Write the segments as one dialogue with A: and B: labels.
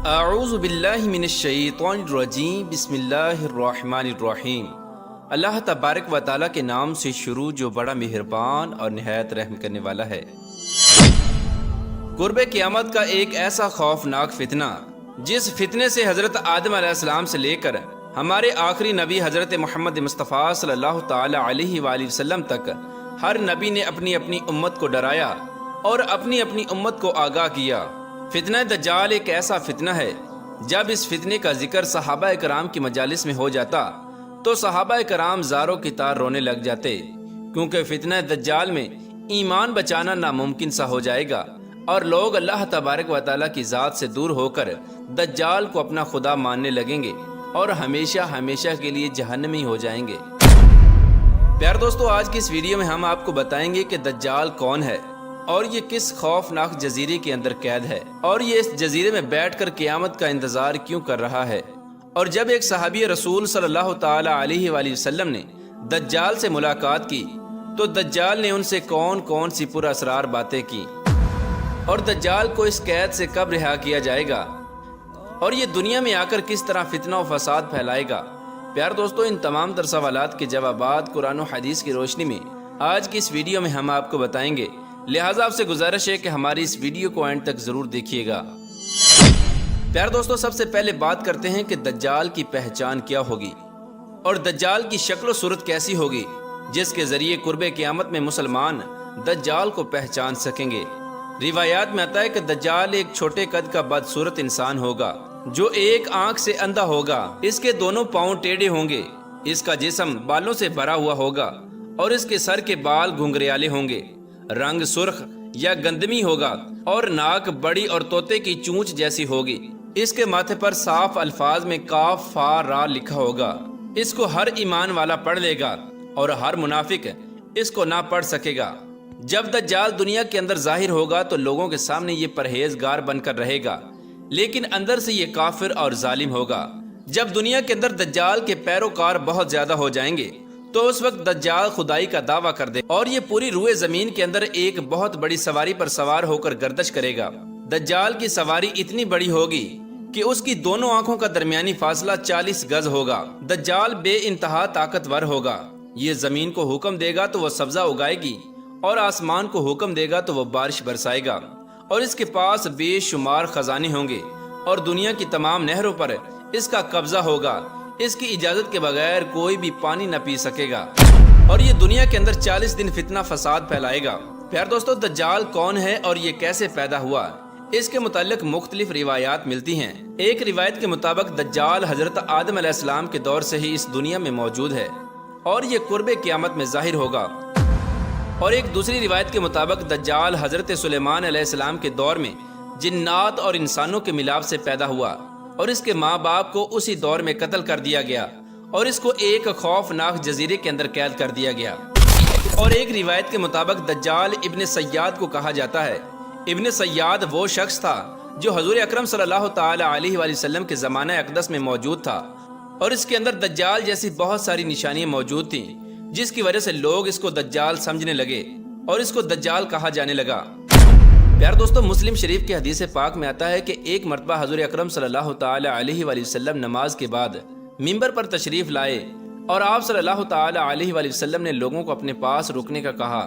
A: اعوذ باللہ من الشیطان الرجیم بسم اللہ الرحمن الرحیم۔ اللہ تبارک و تعالیٰ کے نام سے شروع جو بڑا مہربان اور نہایت رحم کرنے والا ہے۔ قرب قیامت کا ایک ایسا خوفناک فتنہ جس فتنے سے حضرت آدم علیہ السلام سے لے کر ہمارے آخری نبی حضرت محمد مصطفیٰ صلی اللہ تعالی علیہ وآلہ وسلم تک ہر نبی نے اپنی اپنی امت کو ڈرایا اور اپنی اپنی امت کو آگاہ کیا۔ فتنہ دجال ایک ایسا فتنہ ہے، جب اس فتنے کا ذکر صحابہ کرام کی مجالس میں ہو جاتا تو صحابہ کرام زاروں کی طرح رونے لگ جاتے، کیونکہ فتنہ دجال میں ایمان بچانا ناممکن سا ہو جائے گا اور لوگ اللہ تبارک و تعالیٰ کی ذات سے دور ہو کر دجال کو اپنا خدا ماننے لگیں گے اور ہمیشہ ہمیشہ کے لیے جہنمی ہو جائیں گے۔ پیار دوستو، آج کی اس ویڈیو میں ہم آپ کو بتائیں گے کہ دجال کون ہے اور یہ کس خوفناک جزیرے کے اندر قید ہے، اور یہ اس جزیرے میں بیٹھ کر قیامت کا انتظار کیوں کر رہا ہے۔ اور جب ایک صحابی رسول صلی اللہ تعالی علیہ وآلہ وسلم نے دجال سے ملاقات کی تو دجال نے ان سے کون کون سی پر اسرار باتیں کی، اور دجال کو اس قید سے کب رہا کیا جائے گا، اور یہ دنیا میں آ کر کس طرح فتنہ و فساد پھیلائے گا۔ پیار دوستو، ان تمام تر سوالات کے جوابات قرآن و حدیث کی روشنی میں آج کی اس ویڈیو میں ہم آپ کو بتائیں گے، لہٰذا آپ سے گزارش ہے کہ ہماری اس ویڈیو کو اینڈ تک ضرور دیکھیے گا۔ پیار دوستو، سب سے پہلے بات کرتے ہیں کہ دجال کی پہچان کیا ہوگی اور دجال کی شکل و صورت کیسی ہوگی جس کے ذریعے قرب قیامت میں مسلمان دجال کو پہچان سکیں گے۔ روایات میں آتا ہے کہ دجال ایک چھوٹے قد کا بدصورت انسان ہوگا جو ایک آنکھ سے اندھا ہوگا، اس کے دونوں پاؤں ٹیڑھے ہوں گے، اس کا جسم بالوں سے بھرا ہوا ہوگا اور اس کے سر کے بال گھنگریالے ہوں گے، رنگ سرخ یا گندمی ہوگا اور ناک بڑی اور طوطے کی چونچ جیسی ہوگی۔ اس کے ماتھے پر صاف الفاظ میں کاف فا را لکھا ہوگا، اس کو ہر ایمان والا پڑھ لے گا اور ہر منافق اس کو نہ پڑھ سکے گا۔ جب دجال دنیا کے اندر ظاہر ہوگا تو لوگوں کے سامنے یہ پرہیزگار بن کر رہے گا، لیکن اندر سے یہ کافر اور ظالم ہوگا۔ جب دنیا کے اندر دجال کے پیروکار بہت زیادہ ہو جائیں گے تو اس وقت دجال خدائی کا دعویٰ کر دے اور یہ پوری روئے زمین کے اندر ایک بہت بڑی سواری پر سوار ہو کر گردش کرے گا۔ دجال کی سواری اتنی بڑی ہوگی کہ اس کی دونوں آنکھوں کا درمیانی فاصلہ 40 گز ہوگا۔ دجال بے انتہا طاقتور ہوگا، یہ زمین کو حکم دے گا تو وہ سبزہ اگائے گی اور آسمان کو حکم دے گا تو وہ بارش برسائے گا، اور اس کے پاس بے شمار خزانے ہوں گے اور دنیا کی تمام نہروں پر اس کا قبضہ ہوگا، اس کی اجازت کے بغیر کوئی بھی پانی نہ پی سکے گا، اور یہ دنیا کے اندر 40 دن فتنہ فساد پھیلائے گا۔ پیار دوستو، دجال کون ہے اور یہ کیسے پیدا ہوا، اس کے متعلق مختلف روایات ملتی ہیں۔ ایک روایت کے مطابق دجال حضرت آدم علیہ السلام کے دور سے ہی اس دنیا میں موجود ہے اور یہ قرب قیامت میں ظاہر ہوگا، اور ایک دوسری روایت کے مطابق دجال حضرت سلیمان علیہ السلام کے دور میں جنات اور انسانوں کے ملاپ سے پیدا ہوا اور اس کے ماں باپ کو اسی دور میں قتل کر دیا گیا اور اس کو ایک خوفناک جزیرے کے اندر قید کر دیا گیا۔ اور ایک روایت کے مطابق دجال ابن سیاد کو کہا جاتا ہے۔ ابن سیاد وہ شخص تھا جو حضور اکرم صلی اللہ تعالی علیہ وآلہ وسلم کے زمانہ اقدس میں موجود تھا، اور اس کے اندر دجال جیسی بہت ساری نشانیاں موجود تھیں جس کی وجہ سے لوگ اس کو دجال سمجھنے لگے اور اس کو دجال کہا جانے لگا۔ پیار دوستو، مسلم شریف کے حدیث پاک میں آتا ہے کہ ایک مرتبہ حضور اکرم صلی اللہ تعالی علیہ وآلہ وسلم نماز کے بعد منبر پر تشریف لائے اور آپ صلی اللہ تعالی علیہ وآلہ وسلم نے لوگوں کو اپنے پاس رکنے کا کہا۔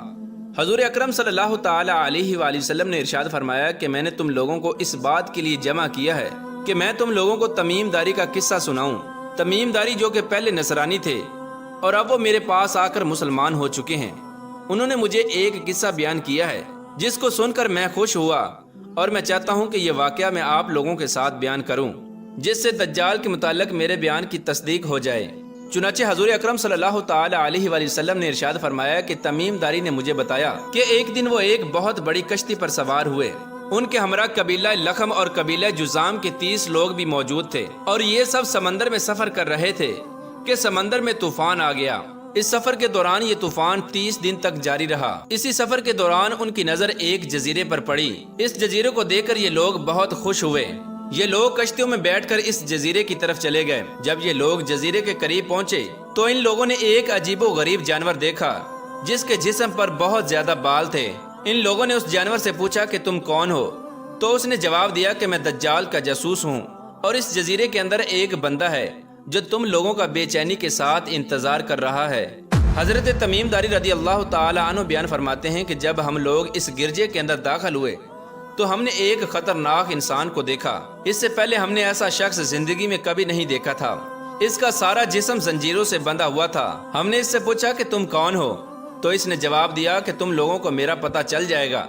A: حضور اکرم صلی اللہ تعالی علیہ وآلہ وسلم نے ارشاد فرمایا کہ میں نے تم لوگوں کو اس بات کے لیے جمع کیا ہے کہ میں تم لوگوں کو تمیم داری کا قصہ سناؤں۔ تمیم داری جو کہ پہلے نصرانی تھے اور اب وہ میرے پاس آ کر مسلمان ہو چکے ہیں، انہوں نے مجھے ایک قصہ بیان کیا ہے جس کو سن کر میں خوش ہوا، اور میں چاہتا ہوں کہ یہ واقعہ میں آپ لوگوں کے ساتھ بیان کروں جس سے دجال کے متعلق میرے بیان کی تصدیق ہو جائے۔ چنانچہ حضور اکرم صلی اللہ تعالی علیہ وآلہ وسلم نے ارشاد فرمایا کہ تمیم داری نے مجھے بتایا کہ ایک دن وہ ایک بہت بڑی کشتی پر سوار ہوئے، ان کے ہمراہ قبیلہ لخم اور قبیلہ جزام کے 30 لوگ بھی موجود تھے، اور یہ سب سمندر میں سفر کر رہے تھے کہ سمندر میں طوفان آ گیا۔ اس سفر کے دوران یہ طوفان 30 دن تک جاری رہا۔ اسی سفر کے دوران ان کی نظر ایک جزیرے پر پڑی۔ اس جزیرے کو دیکھ کر یہ لوگ بہت خوش ہوئے۔ یہ لوگ کشتیوں میں بیٹھ کر اس جزیرے کی طرف چلے گئے۔ جب یہ لوگ جزیرے کے قریب پہنچے تو ان لوگوں نے ایک عجیب و غریب جانور دیکھا جس کے جسم پر بہت زیادہ بال تھے۔ ان لوگوں نے اس جانور سے پوچھا کہ تم کون ہو؟ تو اس نے جواب دیا کہ میں دجال کا جاسوس ہوں، اور اس جزیرے کے اندر ایک بندہ ہے جو تم لوگوں کا بے چینی کے ساتھ انتظار کر رہا ہے۔ حضرت تمیم داری رضی اللہ تعالی عنہ بیان فرماتے ہیں کہ جب ہم لوگ اس گرجے کے اندر داخل ہوئے تو ہم نے ایک خطرناک انسان کو دیکھا۔ اس سے پہلے ہم نے ایسا شخص زندگی میں کبھی نہیں دیکھا تھا۔ اس کا سارا جسم زنجیروں سے بندھا ہوا تھا۔ ہم نے اس سے پوچھا کہ تم کون ہو؟ تو اس نے جواب دیا کہ تم لوگوں کو میرا پتہ چل جائے گا،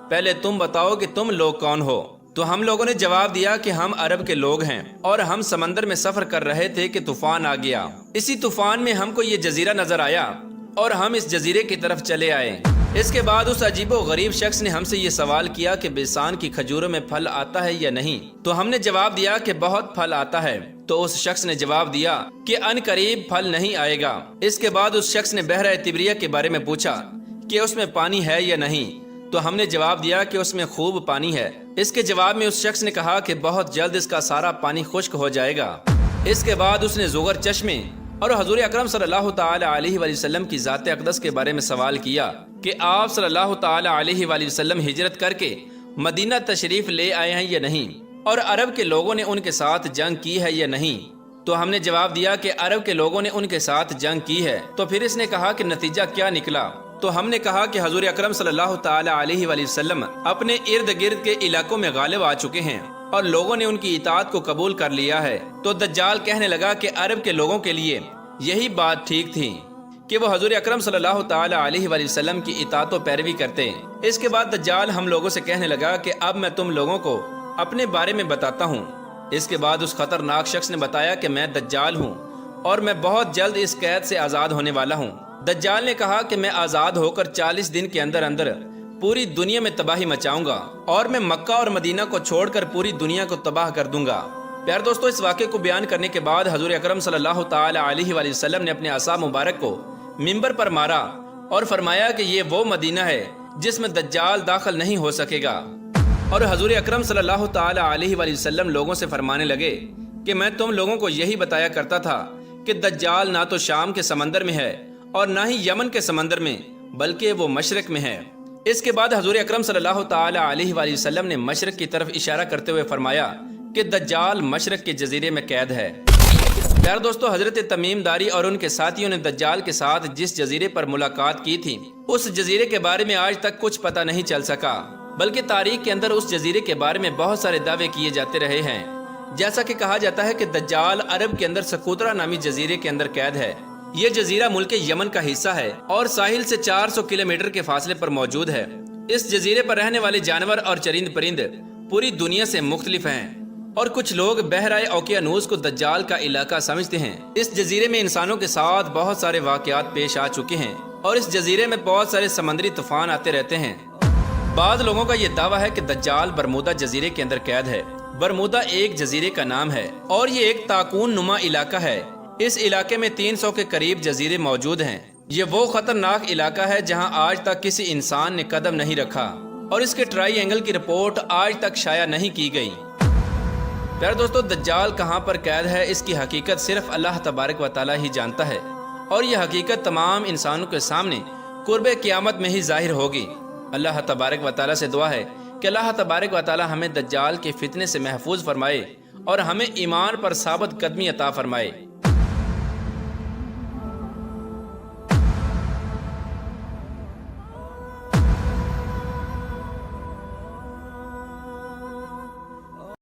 A: پہلے تم بتاؤ کہ تم لوگ کون ہو۔ تو ہم لوگوں نے جواب دیا کہ ہم عرب کے لوگ ہیں، اور ہم سمندر میں سفر کر رہے تھے کہ طوفان آ گیا۔ اسی طوفان میں ہم کو یہ جزیرہ نظر آیا اور ہم اس جزیرے کی طرف چلے آئے۔ اس کے بعد اس عجیب و غریب شخص نے ہم سے یہ سوال کیا کہ بیسان کی کھجوروں میں پھل آتا ہے یا نہیں؟ تو ہم نے جواب دیا کہ بہت پھل آتا ہے۔ تو اس شخص نے جواب دیا کہ ان قریب پھل نہیں آئے گا۔ اس کے بعد اس شخص نے بحیرہ طبریہ کے بارے میں پوچھا کہ اس میں پانی ہے یا نہیں؟ تو ہم نے جواب دیا کہ اس میں خوب پانی ہے۔ اس کے جواب میں اس شخص نے کہا کہ بہت جلد اس کا سارا پانی خشک ہو جائے گا۔ اس کے بعد اس نے زغر چشمے اور حضور اکرم صلی اللہ تعالی علیہ وآلہ وسلم کی ذات اقدس کے بارے میں سوال کیا کہ آپ صلی اللہ تعالی علیہ وآلہ وسلم ہجرت کر کے مدینہ تشریف لے آئے ہیں یا نہیں، اور عرب کے لوگوں نے ان کے ساتھ جنگ کی ہے یا نہیں؟ تو ہم نے جواب دیا کہ عرب کے لوگوں نے ان کے ساتھ جنگ کی ہے۔ تو پھر اس نے کہا کہ نتیجہ کیا نکلا؟ تو ہم نے کہا کہ حضور اکرم صلی اللہ تعالی علیہ وآلہ وسلم اپنے ارد گرد کے علاقوں میں غالب آ چکے ہیں اور لوگوں نے ان کی اطاعت کو قبول کر لیا ہے۔ تو دجال کہنے لگا کہ عرب کے لوگوں کے لیے یہی بات ٹھیک تھی کہ وہ حضور اکرم صلی اللہ تعالی علیہ وآلہ وسلم کی اطاعت و پیروی کرتے۔ اس کے بعد دجال ہم لوگوں سے کہنے لگا کہ اب میں تم لوگوں کو اپنے بارے میں بتاتا ہوں۔ اس کے بعد اس خطرناک شخص نے بتایا کہ میں دجال ہوں اور میں بہت جلد اس قید سے آزاد ہونے والا ہوں۔ دجال نے کہا کہ میں آزاد ہو کر 40 دن کے اندر اندر پوری دنیا میں تباہی مچاؤں گا، اور میں مکہ اور مدینہ کو چھوڑ کر پوری دنیا کو تباہ کر دوں گا۔ پیار دوستو، اس واقعے کو بیان کرنے کے بعد حضور اکرم صلی اللہ تعالی علیہ وآلہ وسلم نے اپنے عصا مبارک کو منبر پر مارا اور فرمایا کہ یہ وہ مدینہ ہے جس میں دجال داخل نہیں ہو سکے گا۔ اور حضور اکرم صلی اللہ تعالی علیہ وآلہ وسلم لوگوں سے فرمانے لگے کہ میں تم لوگوں کو یہی بتایا کرتا تھا کہ دجال نہ تو شام کے سمندر میں ہے اور نہ ہی یمن کے سمندر میں، بلکہ وہ مشرق میں ہے۔ اس کے بعد حضور اکرم صلی اللہ تعالی علیہ وآلہ وسلم نے مشرق کی طرف اشارہ کرتے ہوئے فرمایا کہ دجال مشرق کے جزیرے میں قید ہے۔ پیار دوستو، حضرت تمیم داری اور ان کے ساتھیوں نے دجال کے ساتھ جس جزیرے پر ملاقات کی تھی، اس جزیرے کے بارے میں آج تک کچھ پتہ نہیں چل سکا، بلکہ تاریخ کے اندر اس جزیرے کے بارے میں بہت سارے دعوے کیے جاتے رہے ہیں۔ جیسا کہ کہا جاتا ہے کہ دجال عرب کے اندر سکوترا نامی جزیرے کے اندر قید ہے۔ یہ جزیرہ ملک یمن کا حصہ ہے اور ساحل سے 400 کلومیٹر کے فاصلے پر موجود ہے۔ اس جزیرے پر رہنے والے جانور اور چرند پرند پوری دنیا سے مختلف ہیں، اور کچھ لوگ بحرائے اوقیانوس کو دجال کا علاقہ سمجھتے ہیں۔ اس جزیرے میں انسانوں کے ساتھ بہت سارے واقعات پیش آ چکے ہیں، اور اس جزیرے میں بہت سارے سمندری طوفان آتے رہتے ہیں۔ بعض لوگوں کا یہ دعویٰ ہے کہ دجال برمودا جزیرے کے اندر قید ہے۔ برمودا ایک جزیرے کا نام ہے اور یہ ایک تاکون نما علاقہ ہے۔ اس علاقے میں 300 کے قریب جزیرے موجود ہیں۔ یہ وہ خطرناک علاقہ ہے جہاں آج تک کسی انسان نے قدم نہیں رکھا، اور اس کے ٹرائی اینگل کی رپورٹ آج تک شائع نہیں کی گئی۔ پیارے دوستو، دجال کہاں پر قید ہے اس کی حقیقت صرف اللہ تبارک و تعالی ہی جانتا ہے، اور یہ حقیقت تمام انسانوں کے سامنے قرب قیامت میں ہی ظاہر ہوگی۔ اللہ تبارک و تعالی سے دعا ہے کہ اللہ تبارک و تعالی ہمیں دجال کے فتنے سے محفوظ فرمائے اور ہمیں ایمان پر ثابت قدمی عطا فرمائے۔